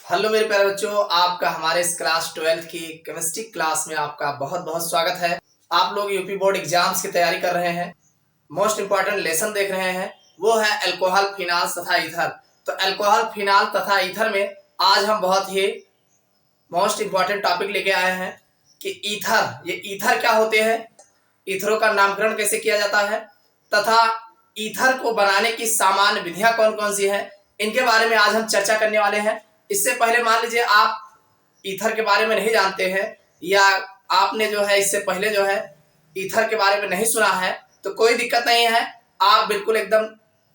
Hello मेरे प्यारे बच्चों, आपका हमारे इस क्लास 12th की केमिस्ट्री क्लास में आपका बहुत बहुत स्वागत है। आप लोग यूपी बोर्ड एग्जाम्स की तैयारी कर रहे हैं, मोस्ट इंपॉर्टेंट लेसन देख रहे हैं, वो है अल्कोहल, फिनाल तथा ईथर। तो अल्कोहल, फिनाल तथा ईथर में आज हम बहुत ही मोस्ट इंपॉर्टेंट टॉपिक लेके आए हैं कि ईथर, ये ईथर क्या होते हैं, ईथरों का नामकरण कैसे किया जाता है तथा ईथर को बनाने की सामान्य विधियां कौन कौन सी है, इनके बारे में आज हम चर्चा करने वाले हैं। इससे पहले मान लीजिए आप ईथर के बारे में नहीं जानते हैं या आपने जो है इससे पहले जो है ईथर के बारे में नहीं सुना है, तो कोई दिक्कत नहीं है, आप बिल्कुल एकदम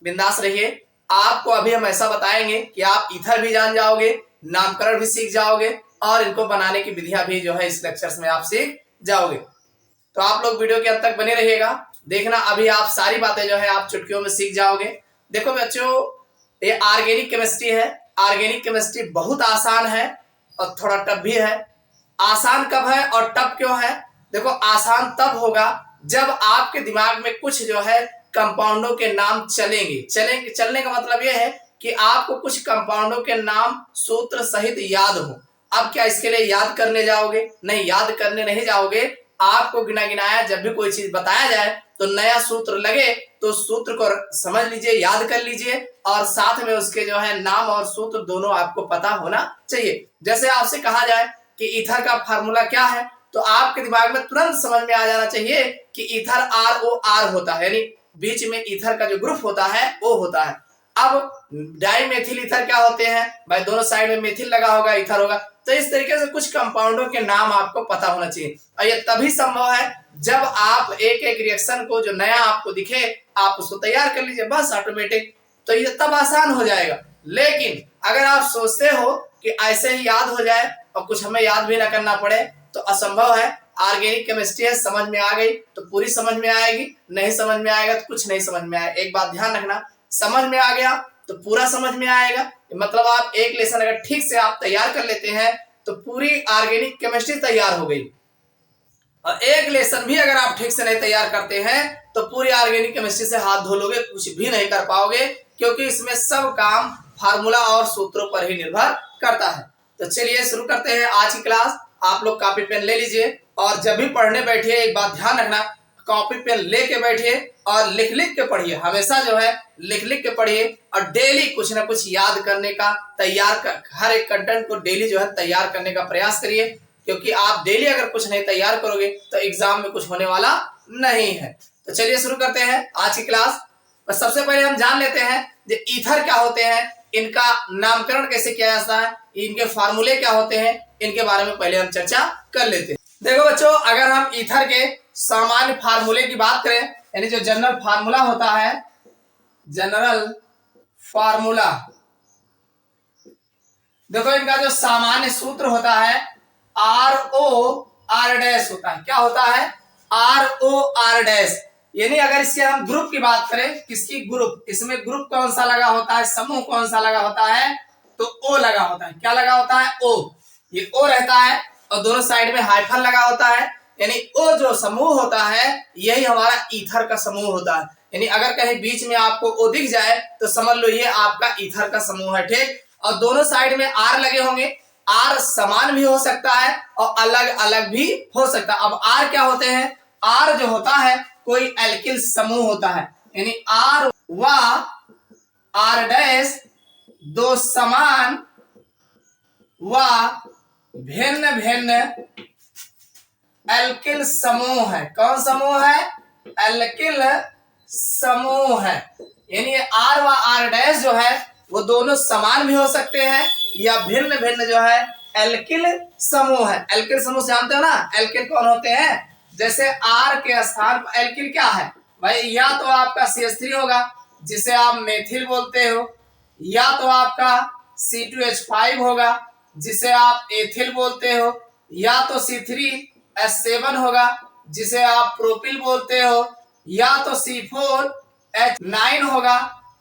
बिंदास रहिए। आपको अभी हम ऐसा बताएंगे कि आप ईथर भी जान जाओगे, नामकरण भी सीख जाओगे और इनको बनाने की विधियां भी जो है इस लेक्चर्स में आप सीख जाओगे। तो आप लोग वीडियो के अंत तक बने रहिएगा, देखना अभी आप सारी बातें जो है आप चुटकियों में सीख जाओगे। देखो बच्चों, ये ऑर्गेनिक केमिस्ट्री है। ऑर्गेनिक केमिस्ट्री बहुत आसान है और थोड़ा टफ भी है। आसान कब है और टफ क्यों है? देखो, आसान तब होगा जब आपके दिमाग में कुछ जो है कंपाउंडों के नाम चलने का मतलब यह है कि आपको कुछ कंपाउंडों के नाम सूत्र सहित याद हो। अब क्या इसके लिए याद करने जाओगे? नहीं, याद करने नहीं जाओगे। आपको गिना गिनाया जब भी कोई चीज बताया जाए तो नया सूत्र लगे तो सूत्र को समझ लीजिए, याद कर लीजिए और साथ में उसके जो है नाम और सूत्र दोनों आपको पता होना चाहिए। जैसे आपसे कहा जाए कि ईथर का फार्मूला क्या है, तो आपके दिमाग में तुरंत समझ में आ जाना चाहिए कि ईथर ROR होता है, यानी बीच में ईथर का जो ग्रुप होता है वो होता है। अब डाई मेथिल ईथर क्या होते हैं भाई? दोनों साइड में मेथिल लगा होगा, ईथर होगा। तो इस तरीके से कुछ कंपाउंडों के नाम आपको पता होना चाहिए और ये तभी संभव है जब आप एक एक रिएक्शन को जो नया आपको दिखे आप उसको तैयार कर लीजिए, बस ऑटोमेटिक। तो ये तब आसान हो जाएगा। लेकिन अगर आप सोचते हो कि ऐसे ही याद हो जाए और कुछ हमें याद भी ना करना पड़े तो असंभव है। ऑर्गेनिक केमिस्ट्री है, समझ में आ गई तो पूरी समझ में आएगी, नहीं समझ में आएगा तो कुछ नहीं समझ में आएगा। एक बात ध्यान रखना, समझ में आ गया तो पूरा समझ में आएगा। मतलब आप एक लेसन अगर ठीक से आप तैयार कर लेते हैं तो पूरी ऑर्गेनिक केमिस्ट्री तैयार हो गई। और एक लेसन भी अगर आप ठीक से नहीं तैयार करते हैं तो पूरी ऑर्गेनिक केमिस्ट्री से हाथ धो लोगे, कुछ भी नहीं कर पाओगे, क्योंकि इसमें सब काम फार्मूला और सूत्रों पर ही निर्भर करता है। तो चलिए शुरू करते हैं आज की क्लास। आप लोग कॉपी पेन ले लीजिए और जब भी पढ़ने बैठिए एक बात ध्यान रखना, कॉपी पेन लेके बैठिए और लिख लिख के पढ़िए। हमेशा जो है लिख लिख के पढ़िए और डेली कुछ ना कुछ याद करने का हर एक कंटेंट को डेली जो है तैयार करने का प्रयास करिए, क्योंकि आप डेली अगर कुछ नहीं तैयार करोगे तो एग्जाम में कुछ होने वाला नहीं है। तो चलिए शुरू करते हैं आज की क्लास। पर सबसे पहले हम जान लेते हैं जो ईथर क्या होते हैं, इनका नामकरण कैसे किया जाता है, इनके फार्मूले क्या होते हैं, इनके बारे में पहले हम चर्चा कर लेते हैं। देखो बच्चों, अगर हम ईथर के सामान्य फार्मूले की बात करें, यानी जो जनरल फार्मूला होता है, जनरल फार्मूला, देखो इनका जो सामान्य सूत्र होता है ROR डैश होता है। क्या होता है? ROR dash. यानी अगर इसके हम ग्रुप की बात करें, किसकी ग्रुप, इसमें ग्रुप कौन सा लगा होता है, समूह कौन सा लगा होता है, तो O लगा होता है। क्या लगा होता है? O। ये O रहता है और दोनों साइड में हाइफन लगा होता है, यानी O जो समूह होता है यही हमारा ईथर का समूह होता है। यानी अगर कहीं बीच में आपको O दिख जाए तो समझ लो ये आपका ईथर का समूह है, ठीक। और दोनों साइड में R लगे होंगे। R समान भी हो सकता है और अलग अलग भी हो सकता है। अब R क्या होते हैं? R जो होता है कोई एल्किल समूह होता है, यानी R व R डैश दो समान व भिन्न भिन्न एल्किल समूह है। कौन समूह है? एल्किल समूह है। यानी R व R डैश जो है वो दोनों समान भी हो सकते हैं या भिन्न भिन्न जो है एल्किल समूह है। एल्किल समूह जानते हो ना, एल्किल कौन होते हैं? जैसे R के स्थान पर एल्किल क्या है भाई? या तो आपका CH3 होगा जिसे आप मेथिल बोलते हो, या तो आपका C2H5 होगा जिसे आप एथिल बोलते हो, या तो C3H7 होगा जिसे आप प्रोपिल बोलते हो, या तो C4H9 होगा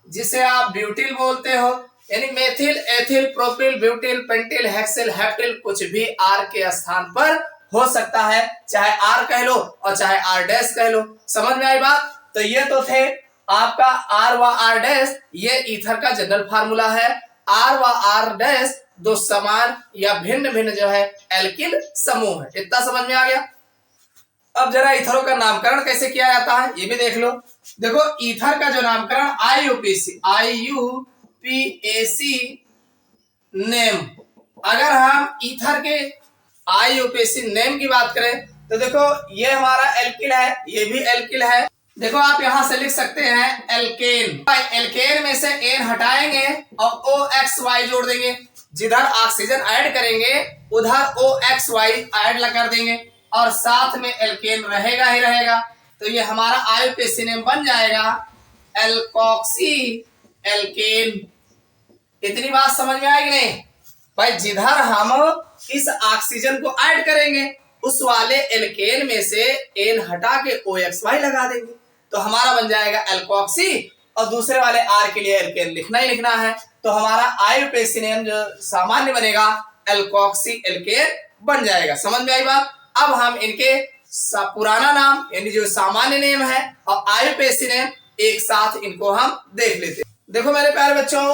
जिसे आप ब्यूटिल बोलते हो। यानी methyl, ethyl, propyl, butyl, pentyl, hexyl, heptyl कुछ भी R के स्थान पर हो सकता है, चाहे R कह लो और चाहे R डैश कह लो। समझ में आई बात? तो ये तो थे आपका R व R डैश, ये ईथर का जनरल फार्मूला है। R व R डैश दो समान या भिन्न भिन्न जो है एल्किल समूह है। इतना समझ में आ गया। अब जरा ईथरों का नामकरण कैसे किया जाता है ये भी देख लो। देखो ईथर का जो नामकरण IUPAC नेम, अगर हम ईथर के IUPAC नेम की बात करें तो देखो ये हमारा एल्किल है, ये भी एल्किल है। देखो आप यहां से लिख सकते हैं एल्केन। एल्केन में से एन हटाएंगे और OXY जोड़ देंगे। जिधर ऑक्सीजन ऐड करेंगे उधर OXY ऐड कर देंगे और साथ में एल्केन रहेगा ही रहेगा। तो ये हमारा IUPAC नेम बन जाएगा एल्कोक्सी एल्केन। इतनी बात समझ में आएगी नहीं भाई? जिधर हम इस ऑक्सीजन को ऐड करेंगे उस वाले एल्केन में से एन हटा के OXY लगा देंगे तो हमारा बन जाएगा एल्कोक्सी और दूसरे वाले R के लिए एल्केन लिखना ही लिखना है। तो हमारा IUPAC नेम जो सामान्य बनेगा एल्कोक्सी एल्केन बन जाएगा। समझ में आई बात? अब हम इनके पुराना नाम यानी जो सामान्य नेम है और IUPAC नेम एक साथ इनको हम देख लेते हैं। देखो मेरे प्यारे बच्चों,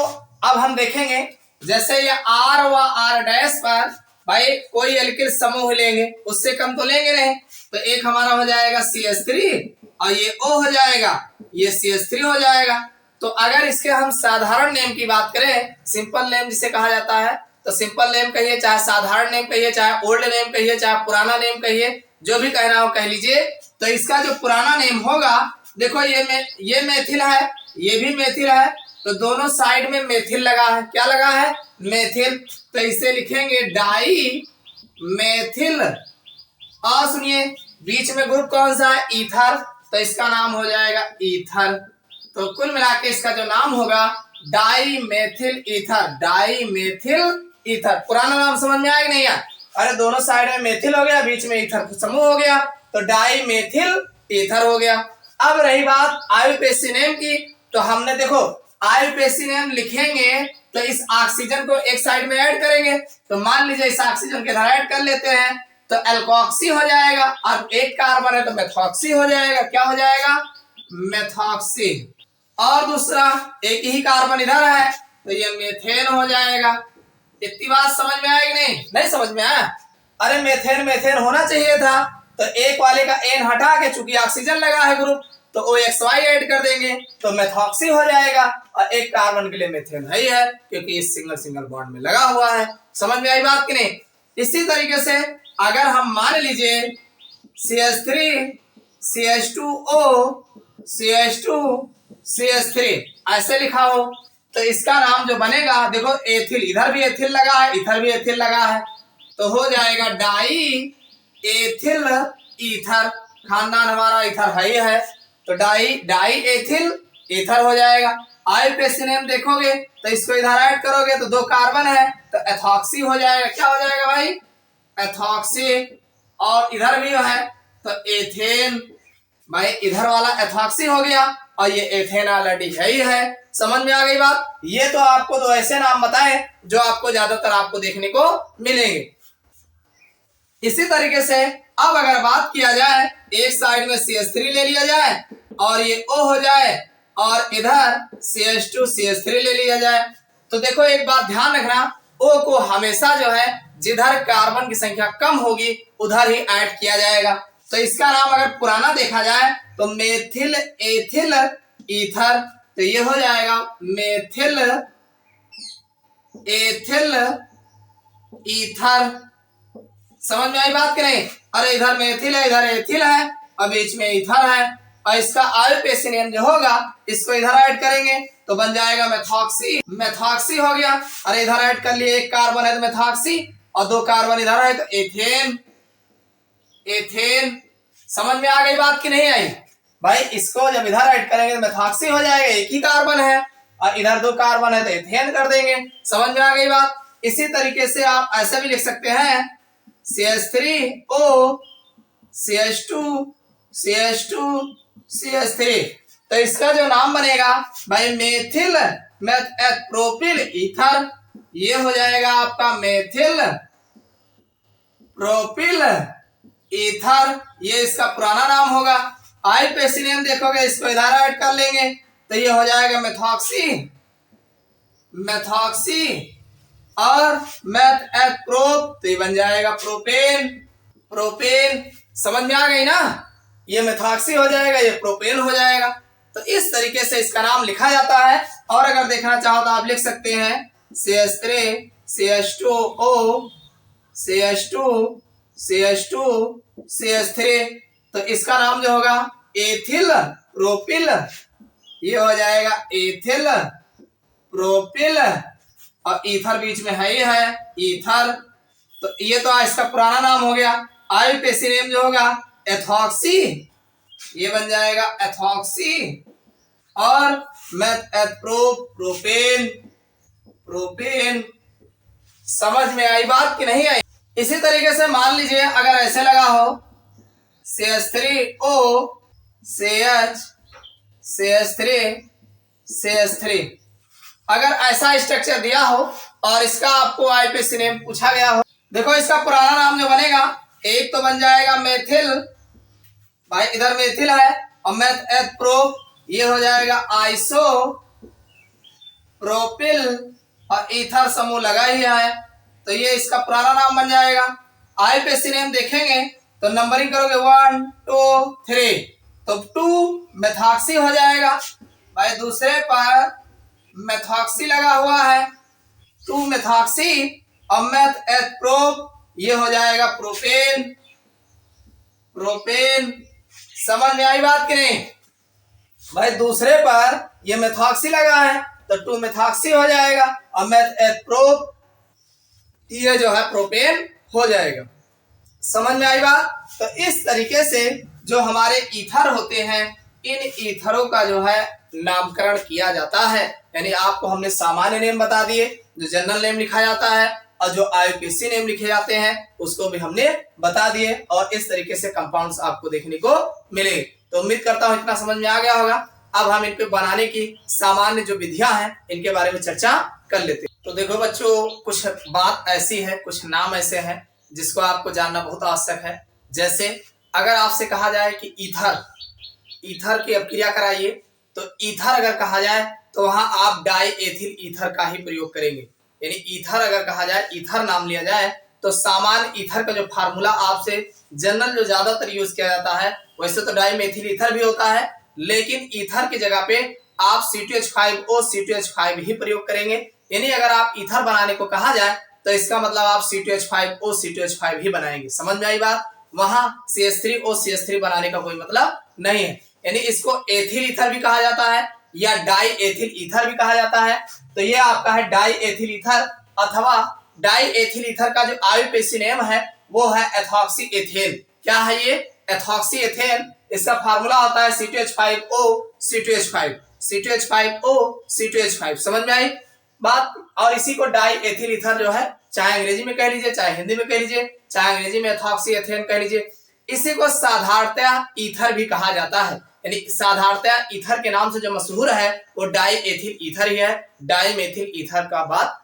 अब हम देखेंगे जैसे ये R व R' पर भाई कोई एल्किल समूह लेंगे, उससे कम तो लेंगे नहीं, तो एक हमारा हो जाएगा CH3 और ये O हो जाएगा, ये CH3 हो जाएगा। तो अगर इसके हम साधारण नेम की बात करें, सिंपल नेम जिसे कहा जाता है, तो सिंपल नेम कहिए, चाहे साधारण नेम कहिए, चाहे ओल्ड नेम कहिए, चाहे पुराना नेम कहिए, जो भी कहना हो कह लीजिए। तो इसका जो पुराना नेम होगा, देखो ये मेथिल है, ये भी मेथिल है, तो दोनों साइड में मेथिल लगा है। क्या लगा है? मेथिल। तो इसे लिखेंगे डाई मेथिल। और सुनिए बीच में ग्रुप कौन सा है? ईथर, तो इसका नाम हो जाएगा ईथर। तो कुल मिला के इसका जो नाम होगा dimethyl ether, dimethyl ether. पुराना नाम समझ में आया कि नहीं यार? अरे दोनों साइड में मेथिल हो गया, बीच में ईथर समूह हो गया, तो डाई मेथिल ईथर हो गया। अब रही बात IUPAC नेम की, तो हमने देखो IUPAC नेम लिखेंगे तो इस ऑक्सीजन को एक साइड में ऐड करेंगे, तो मान लीजिए इस ऑक्सीजन के इधर ऐड कर लेते हैं तो एल्कोक्सी हो जाएगा और एक कार्बन है तो मेथॉक्सी हो जाएगा। क्या हो जाएगा? मेथॉक्सी। और दूसरा एक ही कार्बन इधर है तो ये मेथेन हो जाएगा। इतनी बात समझ में आएगी नहीं? नहीं समझ में आया? अरे मेथेन मेथेन होना चाहिए था, तो एक वाले का एन हटा के चूंकि ऑक्सीजन लगा है ग्रुप तो OXY ऐड कर देंगे तो मेथॉक्सी हो जाएगा और एक कार्बन के लिए मेथेन है ही है क्योंकि ये सिंगल सिंगल बॉन्ड में लगा हुआ है। समझ में आई बात कि नहीं? इसी तरीके से अगर हम मान लीजिए CH3 CH2O CH2 CH3 ऐसे लिखा हो तो इसका नाम जो बनेगा, देखो एथिल, इधर भी एथिल लगा है, इधर भी एथिल लगा है, तो हो जाएगा डाई एथिल ईथर। खानदान हमारा ईथर है ही है, तो डाई एथिल ईथर हो जाएगा। IUPAC नेम देखोगे तो इसको इधर ऐड करोगे तो दो कार्बन है तो एथॉक्सी हो जाएगा। क्या हो जाएगा भाई? एथॉक्सी। और इधर भी है तो एथेन। भाई इधर वाला एथॉक्सी हो गया और ये एथेन ऑलरेडी है ही है। समझ में आ गई बात? ये तो आपको दो ऐसे नाम बताए जो आपको ज्यादातर आपको देखने को मिलेंगे। इसी तरीके से अब अगर बात किया जाए, एक साइड में CH3 ले लिया जाए और ये O हो जाए और इधर CH2 CH3 ले लिया जाए, तो देखो एक बात ध्यान रखना, O को हमेशा जो है जिधर कार्बन की संख्या कम होगी उधर ही ऐड किया जाएगा। तो इसका नाम अगर पुराना देखा जाए तो मेथिल एथिल ईथर, तो ये हो जाएगा मेथिल एथिल ईथर। समझ में आई बात कि नहीं? अरे इधर मेथिल है, इधर एथिल है और बीच में ईथर है, और इसका IUPAC नेम जो होगा इसको इधर ऐड करेंगे तो बन जाएगा मेथॉक्सी। मेथॉक्सी हो गया। अरे इधर ऐड कर लिए, एक कार्बन है तो मेथॉक्सी और दो कार्बन इधर है तो एथेन। एथेन। समझ में आ गई बात कि नहीं आई? भाई इसको जब इधर ऐड करेंगे तो मेथॉक्सी हो जाएगा, एक ही कार्बन है, और इधर दो कार्बन है तो एथेन कर देंगे। समझ में आ गई बात? इसी तरीके से आप ऐसे भी लिख सकते हैं CH3O CH2 CH2 CH3, तो इसका जो नाम बनेगा भाई मेथिल प्रोपिल ईथर। ये हो जाएगा आपका मेथिल प्रोपिल ईथर, ये इसका पुराना नाम होगा। IUPAC नेम देखोगे इसको इधर ऐड कर लेंगे तो ये हो जाएगा मेथॉक्सी। मेथॉक्सी और मेथ एथ प्रोप, तो ये बन जाएगा प्रोपेन। प्रोपेन समझ में आ गई ना, ये मेथॉक्सी हो जाएगा, ये प्रोपेन हो जाएगा। तो इस तरीके से इसका नाम लिखा जाता है। और अगर देखना चाहो तो आप लिख सकते हैं CH3 CH2O CH2 CH2 CH3, तो इसका नाम जो होगा एथिल प्रोपिल, ये हो जाएगा एथिल प्रोपिल, और ईथर बीच में है, ये है ईथर। तो ये तो इसका पुराना नाम हो गया। आईयूपीएसी नेम जो होगा एथॉक्सी, ये बन जाएगा एथॉक्सी। और मेथ एथ प्रोपेन, प्रोपेन। समझ में आई बात कि नहीं आई? इसी तरीके से मान लीजिए अगर ऐसे लगा हो CH3O CH CH3 CH3, अगर ऐसा स्ट्रक्चर दिया हो और इसका आपको आईयूपीएसी नेम पूछा गया हो, देखो इसका पुराना नाम जो बनेगा, एक तो बन जाएगा मेथिल, भाई इधर मेथिल है, और मेथ एथ प्रो, ये हो जाएगा आइसो प्रोपिल, और ईथर समूह लगा ही है, तो ये इसका पुराना नाम बन जाएगा। आईयूपीएसी नेम देखेंगे तो नंबरिंग करोगे 1 2 3, तो 2 मेथॉक्सी हो जाएगा, भाई दूसरे पर मेथॉक्सी लगा हुआ है, 2 मेथॉक्सी, और मेथ एथ प्रोप, ये हो जाएगा प्रोपेन। प्रोपेन समझ में आई बात कि नहीं? भाई दूसरे पर ये मेथॉक्सी लगा है तो 2 मेथॉक्सी हो जाएगा, और मेथ एथ प्रोप, ये जो है प्रोपेन हो जाएगा। समझ में आई बात? तो इस तरीके से जो हमारे ईथर होते हैं, इन ईथरों का जो है नामकरण किया जाता है। यानी आपको हमने सामान्य नेम बता दिए, जो जनरल नेम लिखा जाता है, और जो आईयूपीएसी नेम लिखे जाते हैं उसको भी हमने बता दिए, और इस तरीके से कंपाउंड्स आपको देखने को मिले। तो उम्मीद करता हूं इतना समझ में आ गया होगा। अब हम इनको बनाने की सामान्य जो विधियां हैं इनके बारे में चर्चा कर लेते हैं। तो देखो बच्चों, कुछ बात ऐसी है, कुछ नाम ऐसे हैं जिसको आपको जानना बहुत आवश्यक है। जैसे अगर आपसे कहा जाए कि ईथर, ईथर की अपक्रिया कराइए, तो ईथर अगर कहा जाए तो वहां आप डाई एथिल ईथर का ही प्रयोग करेंगे। यानी ईथर अगर कहा जाए, ईथर नाम लिया जाए, तो सामान्य ईथर का जो फार्मूला आपसे जनरल जो ज्यादातर यूज किया जाता है, वैसे तो डाई मेथिल ईथर भी होता है, लेकिन ईथर की जगह पे आप C2H5O C2H5 ही प्रयोग करेंगे। यानी अगर आप ईथर बनाने को कहा जाए तो इसका मतलब आप C2H5O C2H5 ही बनाएंगे। समझ में आई बात? वहां CH3O CH3 बनाने का कोई मतलब नहीं है। यानी इसको एथिल ईथर भी कहा जाता है या डाई एथिल ईथर भी कहा जाता है। तो ये आपका है डाई एथिल ईथर, अथवा डाई एथिल ईथर का जो आईयूपीएसी नेम है वो है एथॉक्सी एथेन। क्या है ये? Ethoxy ethane. इसका फार्मूला होता है C2H5O C2H5, C2H5O C2H5। समझ में आई बात? और इसी को डाई एथिल ईथर जो है, चाहे अंग्रेजी में कह लीजिए, चाहे हिंदी में कह लीजिए, चाहे अंग्रेजी में एथॉक्सी एथेन कह लीजिए, इसी को साधारणतया ईथर भी कहा जाता है। यानी साधारणतया ईथर के नाम से जो मशहूर है वो डाई एथिल ईथर ही है। डाई मेथिल ईथर का बात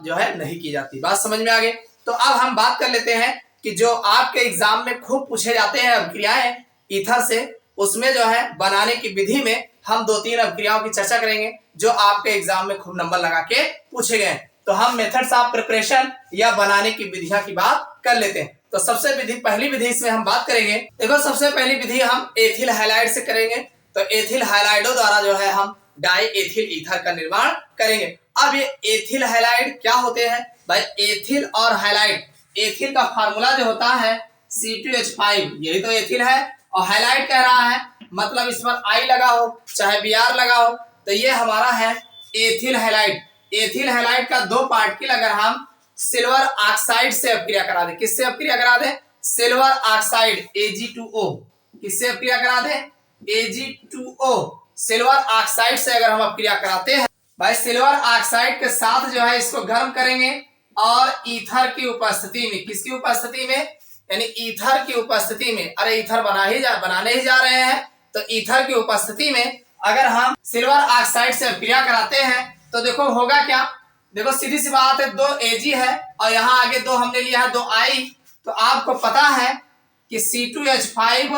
जो है नहीं की जाती। बात समझ में आ गई? तो अब हम बात कर लेते हैं कि जो आपके एग्जाम में खूब पूछे जाते हैं अभिक्रियाएं ईथर से, उसमें जो है बनाने की विधि में हम 2-3 अभिक्रियाओं की चर्चा करेंगे जो आपके एग्जाम में खूब नंबर लगा के पूछे गए। तो हम मेथड्स ऑफ प्रिपरेशन या बनाने की विधियां की बात कर लेते हैं। तो सबसे पहली विधि इसमें हम बात करेंगे। देखो सबसे पहली विधि हम एथिल हैलाइड से करेंगे। तो एथिल हैलाइडों द्वारा जो है हम डाई एथिल ईथर का निर्माण करेंगे। अब ये एथिल हैलाइड क्या होते हैं भाई? एथिल और हैलाइड, एथिल का फार्मूला जो होता है C2H5, यही तो एथिल है, और हैलाइड कह रहा है मतलब इस पर आई लगा हो चाहे Br लगा हो, तो ये हमारा है एथिल हैलाइड। एथिल हैलाइड का 2 पार्टिकल अगर हम सिल्वर ऑक्साइड से अपक्रिया करा दे, किससे अपक्रिया करा दे? सिल्वर ऑक्साइड Ag2O, किससे अपक्रिया करा दे? Ag2O, सिल्वर ऑक्साइड से अगर हम अपक्रिया कराते हैं भाई, सिल्वर ऑक्साइड के साथ जो है इसको गर्म करेंगे, और ईथर की उपस्थिति में, किसकी उपस्थिति में? यानी ईथर की उपस्थिति में, अरे ईथर बनाने ही जा रहे हैं, तो ईथर की उपस्थिति में अगर हम सिल्वर ऑक्साइड से अपक्रिया कराते हैं तो देखो होगा क्या? देखो सीधी सी बात है, 2 Ag है और यहाँ आगे 2 हमने लिया है 2 I, तो आपको पता है कि C2H5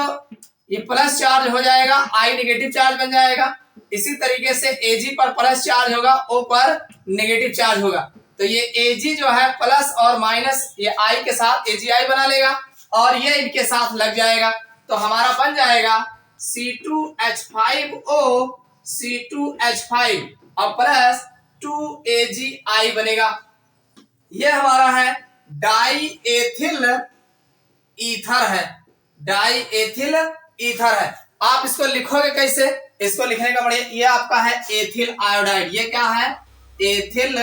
ये प्लस चार्ज हो जाएगा, I नेगेटिव चार्ज बन जाएगा। इसी तरीके से Ag पर प्लस चार्ज होगा, O पर नेगेटिव चार्ज होगा। तो ये Ag जो है प्लस और माइनस ये I के साथ AgI बना लेगा और ये इनके साथ लग जाएगा, तो हमारा बन जाएगा C2H5O C2H5 और प्लस 2AgI बनेगा। ये हमारा है डाई एथिल ईथर है, डाई एथिल ईथर है। आप इसको लिखोगे कैसे? इसको लिखने का बढ़िया, ये आपका है एथिल आयोडाइड, ये क्या है? एथिल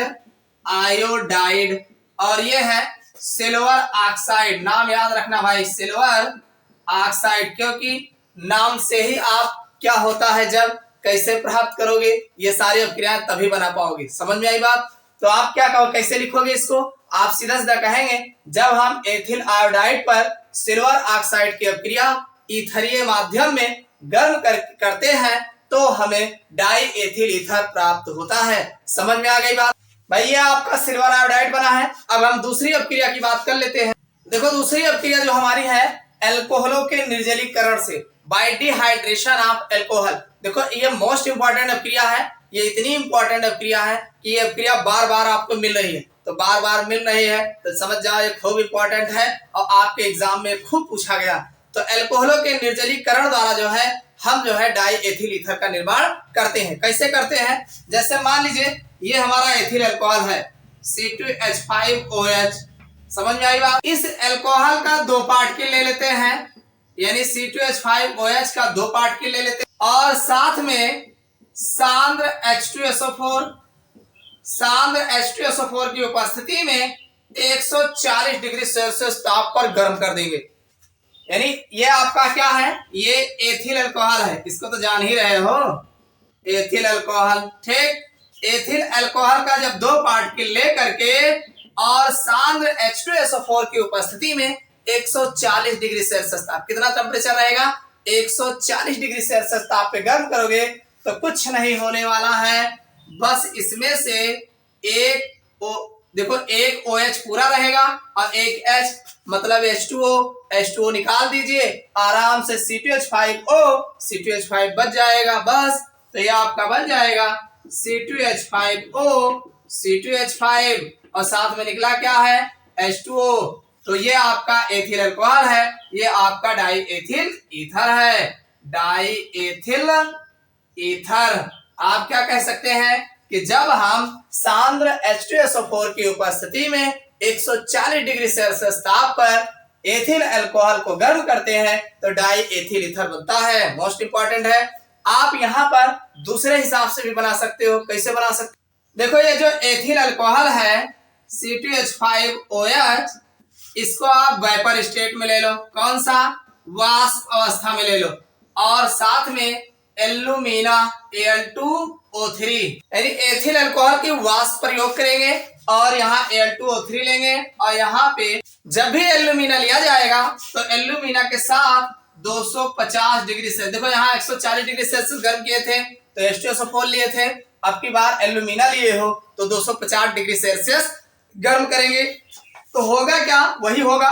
आयोडाइड, और ये है सिल्वर ऑक्साइड। नाम याद रखना भाई, सिल्वर ऑक्साइड, क्योंकि नाम से ही आप क्या होता है जब कैसे प्राप्त करोगे ये सारी अपक्रियाएं तभी बना पाओगे। समझ में आई बात? तो आप क्या कहो, कैसे लिखोगे इसको? आप सीधा सीधा कहेंगे जब हम एथिल आयोडाइड पर सिल्वर ऑक्साइड की अपक्रिया ईथरीय माध्यम में गर्म करते हैं तो हमें डाई एथिल ईथर प्राप्त होता है। समझ में आ गई बात? भाई ये आपका सिल्वर आयोडाइड बना है। अब हम दूसरी अपक्रिया की बात कर लेते हैं। देखो दूसरी अपक्रिया जो हमारी है एल्कोहलों के निर्जलीकरण से, बाय डिहाइड्रेशन ऑफ एल्कोहल। देखो ये मोस्ट इंपॉर्टेंट अपक्रिया है, ये इतनी इंपॉर्टेंट अपक्रिया है कि ये अपक्रिया बार बार आपको मिल रही है, तो बार बार मिल रही है तो समझ जाओ ये खूब इंपॉर्टेंट है और आपके एग्जाम में खूब पूछा गया। तो एल्कोहलों के निर्जलीकरण द्वारा जो है हम जो है डाई एथिल ईथर का निर्माण करते हैं। कैसे करते हैं? जैसे मान लीजिए ये हमारा एथिल अल्कोहल है C2H5OH, समझ में आई बात? इस अल्कोहल का 2 पार्टिकल ले लेते हैं, यानी C2H5OH का 2 पार्टिकल ले लेते हैं और साथ में सांद्र H2SO4 की उपस्थिति में 140 डिग्री सेल्सियस ताप पर गर्म कर देंगे। यानी ये आपका क्या है? ये एथिल अल्कोहल है, इसको तो जान ही रहे हो, एथिल अल्कोहल। ठीक, एथिल अल्कोहल का जब 2 पार्टिकल ले करके और सांद्र H2SO4 की उपस्थिति में 140 डिग्री सेल्सियस ताप, कितना टेम्परेचर रहेगा? 140 डिग्री सेल्सियस ताप पे गर्म करोगे तो कुछ नहीं होने वाला है, बस इसमें से एक देखो एक OH पूरा रहेगा और एक H मतलब H2O निकाल दीजिए, आराम से C2H5O बच जाएगा बस। तो ये आपका बन जाएगा C2H5O और साथ में निकला क्या है? H2O। तो ये आपका एथिल अल्कोहल है, ये आपका डाई एथिल ईथर है, डाई एथिल ईथर। आप क्या कह सकते हैं कि जब हम सांद्र H2SO4 की उपस्थिति में 140 डिग्री सेल्सियस ताप पर एथिल अल्कोहल को गर्म करते हैं तो डाई एथिल ईथर बनता है। मोस्ट इंपॉर्टेंट है। आप यहाँ पर दूसरे हिसाब से भी बना सकते हो। कैसे बना सकते? देखो ये जो एथिल अल्कोहल है C2H5OH, इसको आप वेपर स्टेट में ले लो, कौन सा? वाष्प अवस्था में ले लो, और साथ में एल्यूमिना Al2O3, यानी एथिल अल्कोहल की वाष्प प्रयोग करेंगे और यहाँ Al2O3 लेंगे और यहाँ पे जब भी एल्यूमिना लिया जाएगा तो एल्यूमिना के साथ 250 डिग्री सेल्सियस, देखो यहाँ 140 डिग्री सेल्सियस गर्म किए थे तो H2SO4 लिए थे, अब की बार एल्यूमिना लिए हो तो 250 डिग्री सेल्सियस गर्म करेंगे तो होगा क्या? वही होगा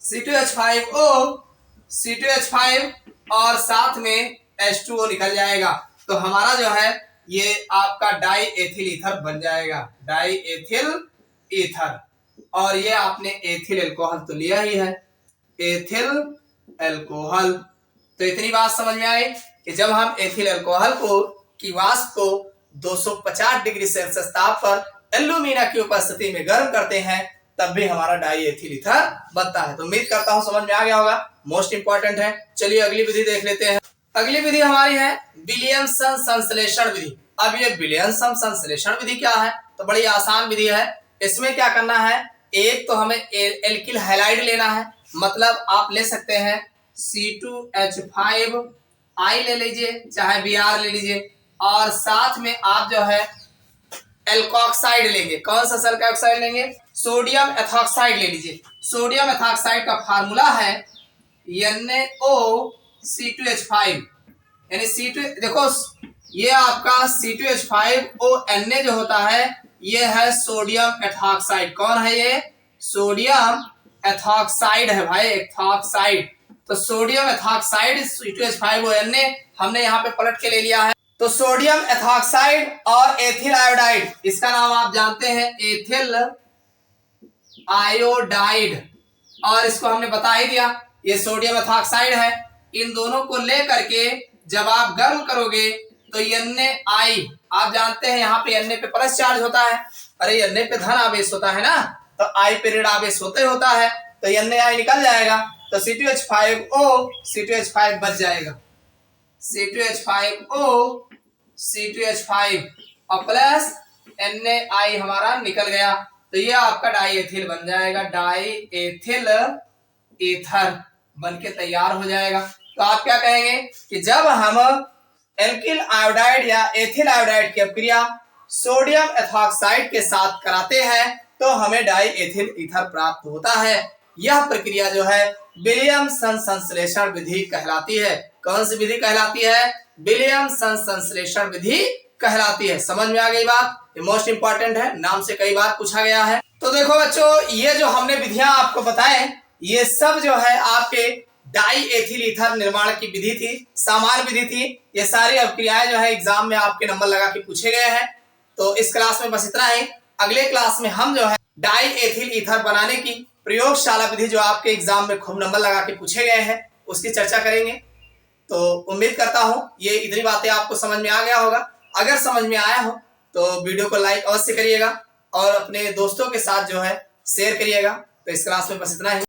C2H5 और साथ में H2O निकल जाएगा, तो हमारा जो है ये आपका डाई एथिल ईथर बन जाएगा, डाई एथिल ईथर। और ये आपने एथिल अल्कोहल तो लिया ही है, एथिल अल्कोहल। तो इतनी बात समझ में आई कि जब हम एथिल अल्कोहल को की वाष्प को 250 डिग्री सेल्सियस ताप पर एल्यूमिना की उपस्थिति में गर्म करते हैं तब भी हमारा डाई एथिल ईथर बनता है। तो उम्मीद करता हूं समझ में आ गया होगा, मोस्ट इंपॉर्टेंट है। चलिए अगली विधि देख लेते हैं। अगली विधि हमारी है विलियमसन संश्लेषण विधि। अब ये विलियमसन संश्लेषण विधि क्या है? तो बड़ी आसान विधि है। इसमें क्या करना है, एक तो हमें एल्किल हैलाइड लेना है, मतलब आप ले सकते हैं C2H5I ले लीजिए, चाहे Br ले लीजिए, और साथ में आप जो है एल्कोक्साइड लेंगे। कौन सा एल्कोक्साइड लेंगे? सोडियम एथॉक्साइड ले लीजिए। सोडियम एथॉक्साइड का फार्मूला है NaOC2H5, यानी C2, देखो ये आपका C2H5ONa जो होता है ये है सोडियम एथॉक्साइड। कौन है ये? सोडियम एथॉक्साइड है भाई, एथॉक्साइड। तो सोडियम एथॉक्साइड C2H5ONa हमने यहाँ पे पलट के ले लिया है। तो सोडियम एथॉक्साइड और एथिल आयोडाइड, इसका नाम आप जानते हैं एथिल आयोडाइड, और इसको हमने बता ही दिया ये सोडियम एथॉक्साइड है। इन दोनों को लेकर के जब आप गर्म करोगे तो Na, आप जानते हैं यहाँ पे Na पे प्लस चार्ज होता है, अरे Na पे धन आवेश होता है ना, तो I पे ऋण आवेश होता है, तो Na निकल जाएगा, तो C2H5O C2H5 बच जाएगा, C2H5O C2H5 और प्लस Na हमारा निकल गया, तो ये आपका डाई एथिल बन जाएगा, डाई एथिल ईथर बन के तैयार हो जाएगा। तो आप क्या कहेंगे कि जब हम एल्किल आयोडाइड या एथिल आयोडाइड की अपक्रिया सोडियम एथॉक्साइड के साथ कराते हैं तो हमें डाई एथिल ईथर प्राप्त होता है। यह प्रक्रिया जो है विलियमसन संश्लेषण विधि कहलाती है। कौन सी विधि कहलाती है? विलियमसन संश्लेषण विधि कहलाती है। समझ में आ गई बात? ये मोस्ट इंपॉर्टेंट है, नाम से कई बार पूछा गया है। तो देखो बच्चों, ये जो हमने विधियां आपको बताए ये सब जो है आपके डाई एथिल ईथर निर्माण की विधि थी, सामान्य विधि थी। ये सारी अपक्रियाएं जो है एग्जाम में आपके नंबर लगा के पूछे गए हैं। तो इस क्लास में बस इतना ही। अगले क्लास में हम जो है डाई एथिल ईथर बनाने की प्रयोगशाला विधि जो आपके एग्जाम में खूब नंबर लगा के पूछे गए हैं उसकी चर्चा करेंगे। तो उम्मीद करता हूं ये इतनी बातें आपको समझ में आ गया होगा। अगर समझ में आया हो तो वीडियो को लाइक अवश्य करिएगा और अपने दोस्तों के साथ जो है शेयर करिएगा। तो इस क्लास में बस इतना ही।